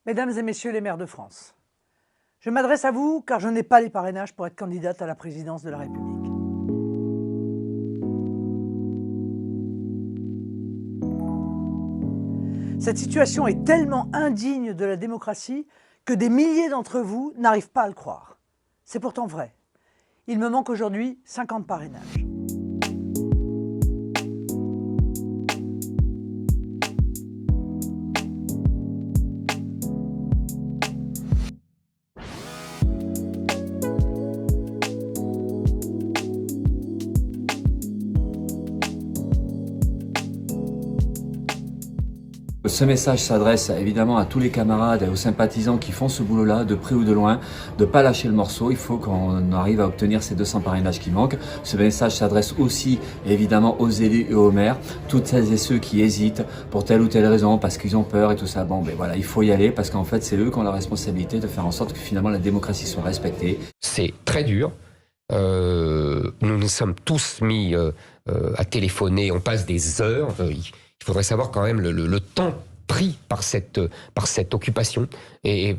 Mesdames et messieurs les maires de France, je m'adresse à vous car je n'ai pas les parrainages pour être candidate à la présidence de la République. Cette situation est tellement indigne de la démocratie que des milliers d'entre vous n'arrivent pas à le croire. C'est pourtant vrai. Il me manque aujourd'hui 50 parrainages. Ce message s'adresse évidemment à tous les camarades et aux sympathisants qui font ce boulot-là, de près ou de loin, de ne pas lâcher le morceau. Il faut qu'on arrive à obtenir ces 200 parrainages qui manquent. Ce message s'adresse aussi évidemment aux élus et aux maires, toutes celles et ceux qui hésitent pour telle ou telle raison, parce qu'ils ont peur et tout ça. Bon, ben voilà, il faut y aller parce qu'en fait, c'est eux qui ont la responsabilité de faire en sorte que finalement la démocratie soit respectée. C'est très dur. Nous nous sommes tous mis à téléphoner, on passe des heures. Il faudrait savoir quand même le temps pris par cette occupation. Et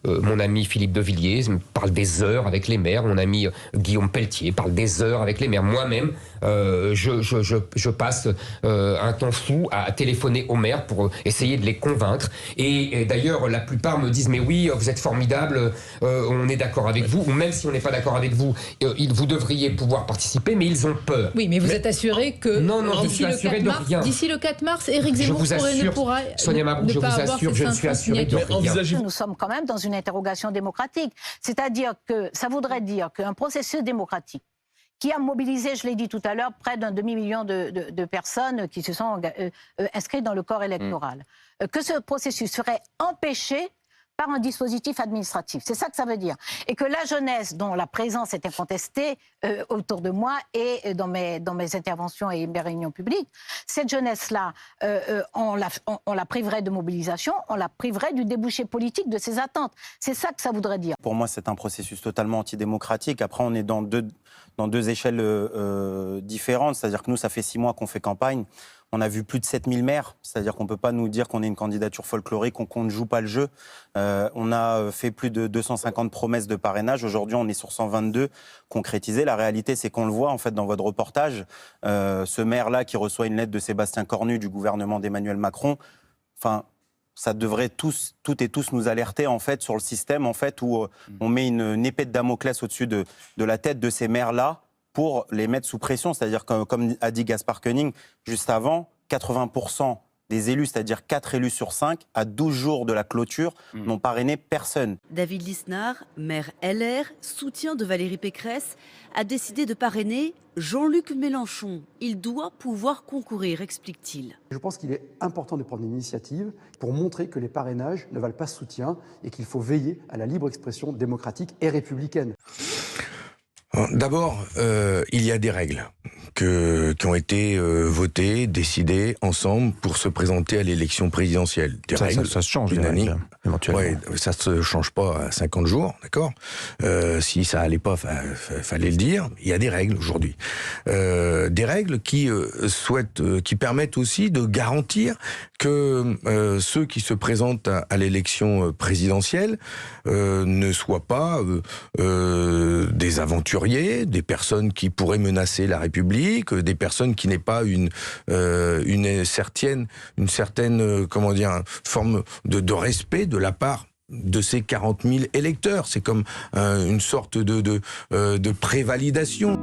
mon ami Philippe de Villiers parle des heures avec les maires. Mon ami Guillaume Pelletier parle des heures avec les maires. Moi-même, je passe un temps fou à téléphoner aux maires pour essayer de les convaincre. Et d'ailleurs, la plupart me disent « Mais oui, vous êtes formidable, on est d'accord avec vous. » Ou même si on n'est pas d'accord avec vous, vous devriez pouvoir participer, mais ils ont peur. Oui, mais vous êtes assuré que non, je suis assuré de rien. D'ici le 4 mars, Éric Zemmour ne pourra Sonia Mabrouk, je vous assure, je ne suis assuré de rien. Nous sommes quand même dans une interrogation démocratique. C'est-à-dire que ça voudrait dire qu'un processus démocratique qui a mobilisé, je l'ai dit tout à l'heure, près d'un demi-million de personnes qui se sont inscrites dans le corps électoral, que ce processus serait empêché par un dispositif administratif. C'est ça que ça veut dire. Et que la jeunesse, dont la présence est incontestée autour de moi et dans mes interventions et mes réunions publiques, cette jeunesse-là, on la priverait de mobilisation, on la priverait du débouché politique de ses attentes. C'est ça que ça voudrait dire. Pour moi, c'est un processus totalement antidémocratique. Après, on est dans deux échelles différentes. C'est-à-dire que nous, ça fait 6 mois qu'on fait campagne. On a vu plus de 7000 maires, c'est-à-dire qu'on ne peut pas nous dire qu'on est une candidature folklorique, qu'on ne joue pas le jeu. On a fait plus de 250 promesses de parrainage. Aujourd'hui, on est sur 122 concrétisées. La réalité, c'est qu'on le voit en fait dans votre reportage. Ce maire-là qui reçoit une lettre de Sébastien Cornu du gouvernement d'Emmanuel Macron, enfin, ça devrait toutes et tous nous alerter en fait sur le système en fait où on met une épée de Damoclès au-dessus de la tête de ces maires-là, pour les mettre sous pression. C'est-à-dire que, comme a dit Gaspard Koenig juste avant, 80% des élus, c'est-à-dire 4 élus sur 5, à 12 jours de la clôture, n'ont parrainé personne. David Lisnard, maire LR, soutien de Valérie Pécresse, a décidé de parrainer Jean-Luc Mélenchon. Il doit pouvoir concourir, explique-t-il. Je pense qu'il est important de prendre une initiative pour montrer que les parrainages ne valent pas soutien et qu'il faut veiller à la libre expression démocratique et républicaine. D'abord, il y a des règles qui ont été votées, décidées ensemble pour se présenter à l'élection présidentielle. Des règles ça se change, unanimes. Éventuellement. Ouais, ça se change pas à 50 jours, d'accord. Si ça allait pas, fallait le dire. Il y a des règles aujourd'hui, des règles qui qui permettent aussi de garantir que ceux qui se présentent à l'élection présidentielle ne soient pas des aventuriers, des personnes qui pourraient menacer la République, des personnes qui n'aient pas une certaine comment dire, forme de respect de la part de ces 40 000 électeurs. C'est comme une sorte de prévalidation.